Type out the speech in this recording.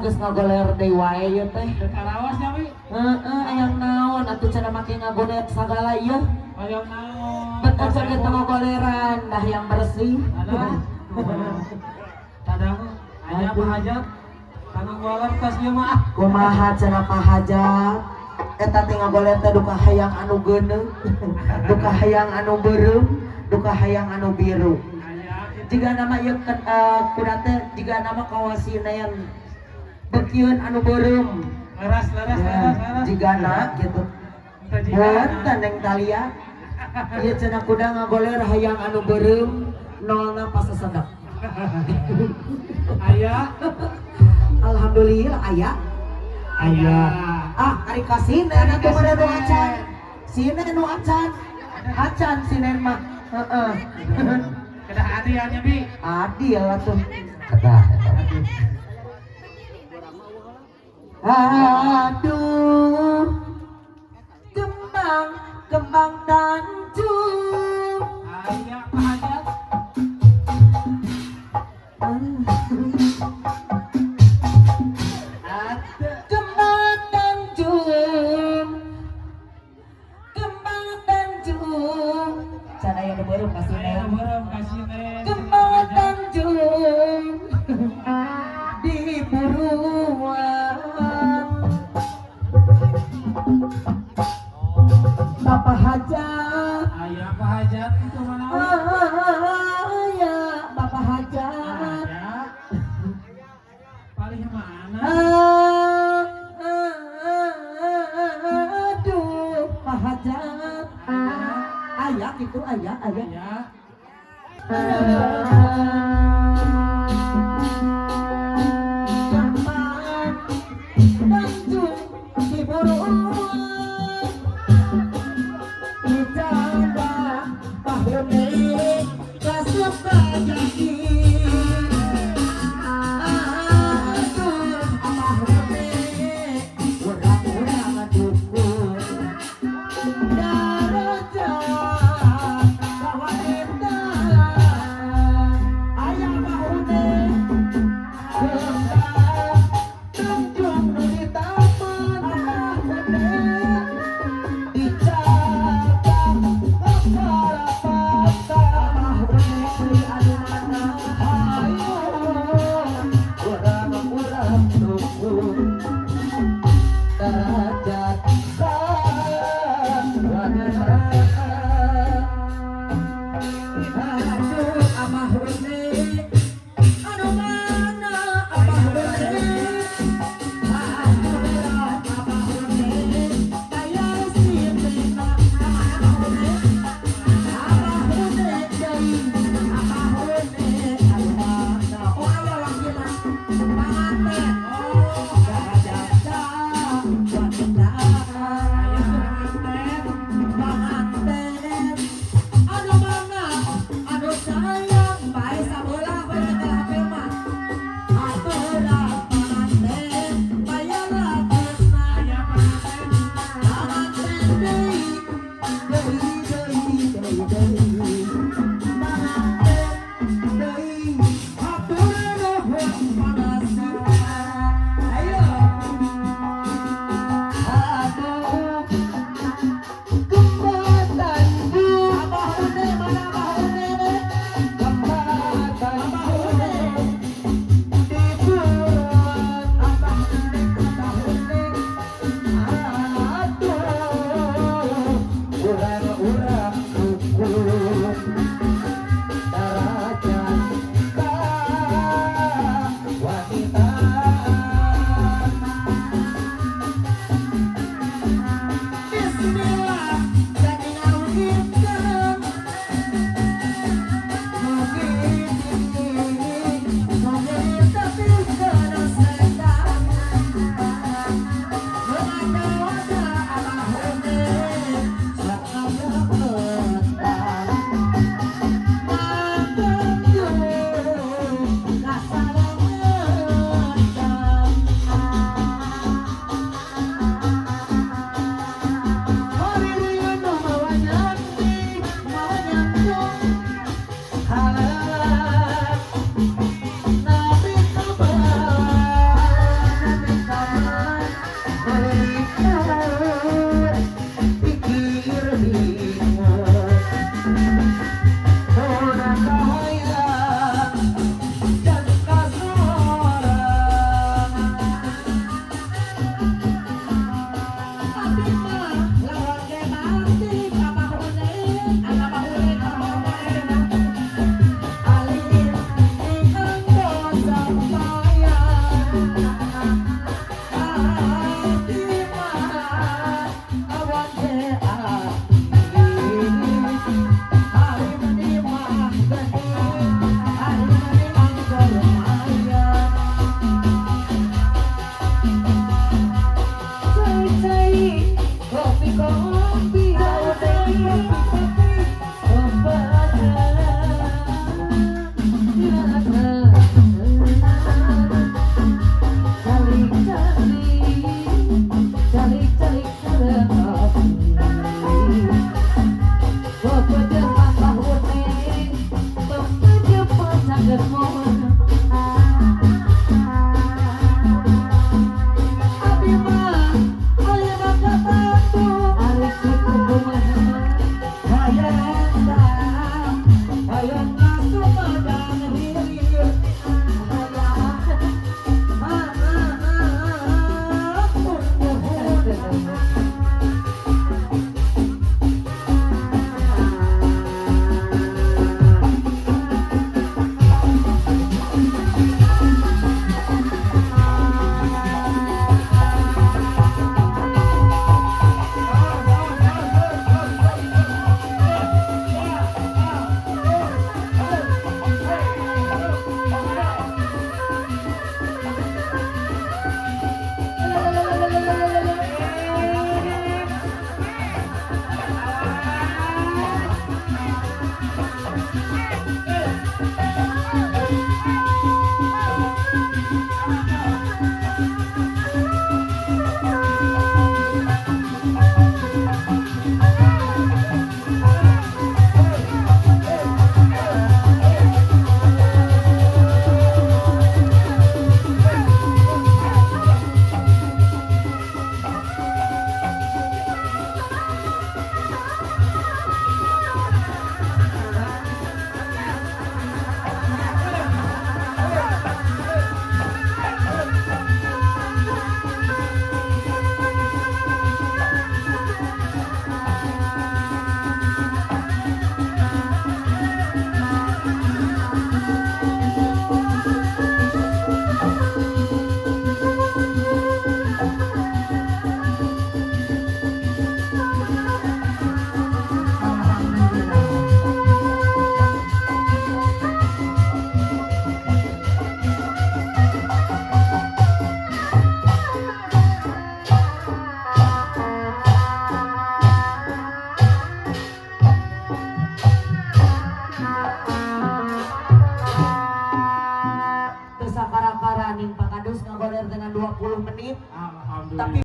geus ngagoler deui wae ieu teh. Karawasnya wi. Aya naon atuh cenah make ngagoler sagala ieu. Hayang naon? Betul sok kita ngagoleran dah yang bersih. Ada. Kadang aya Pak Hajat. Kanggo goler tos ieu mah. Kumaha cenah Pak Hajat? Eta teh ngagoler teh duka hayang anu geuneuh, duka hayang anu beureum, duka hayang anu biru. Jika nama ieu kuda teh jika nama kawasina yang bekieun anu beureum. Leras. Jigana gitu. Boten Neng Talia. Ieu cenah kuda ngagoler hayang anu beureum, nolna pas sedap. Aya. Alhamdulillah aya. Ari kasih nenek tuh pada nu acan. Sine nu acan. Acan sine mah. Heeh. Kedah adiannya bi. Adil atuh. Kedah eta. Aduh. Kembang tanjung. Aya Pak Hajat. Kembang tanjung. Cara yang beureum kasih Aya Neng. beureum kasih Neng. Kembang tanjung di buruan. Bapak Hajat. Aya Pak Hajat itu mana? Aya Bapak Hajat. Aya. Paling mana? Aduh Pak Hajat. Aya gitu aya. Aya. Kembang tanjung di buruan. Dicanda bahune kasuka jadi. Aduh bahune urang-urang dukun. Daraja kawanita aya bahune kembang tanjung nu di taman bahune dijaga kepala bahune di anu-anu ayo urang-urang dukun derajat aduh amah rene anu mana amah rene alhamdulillah amah rene kaya sirna amah rene deui amah rene anu mana oh aya wakilna panganten daraja wanita panganten anu mana anu sayang bae sabelah bener HP mah aturan panganten bayarlah tresna Aya panganten. panganten deui panganten deui hatur nuhun pangasih ayo aduh kembang tanjung abah une mana abah une kembang tanjung di buruan abah une aduh urang-urang dukun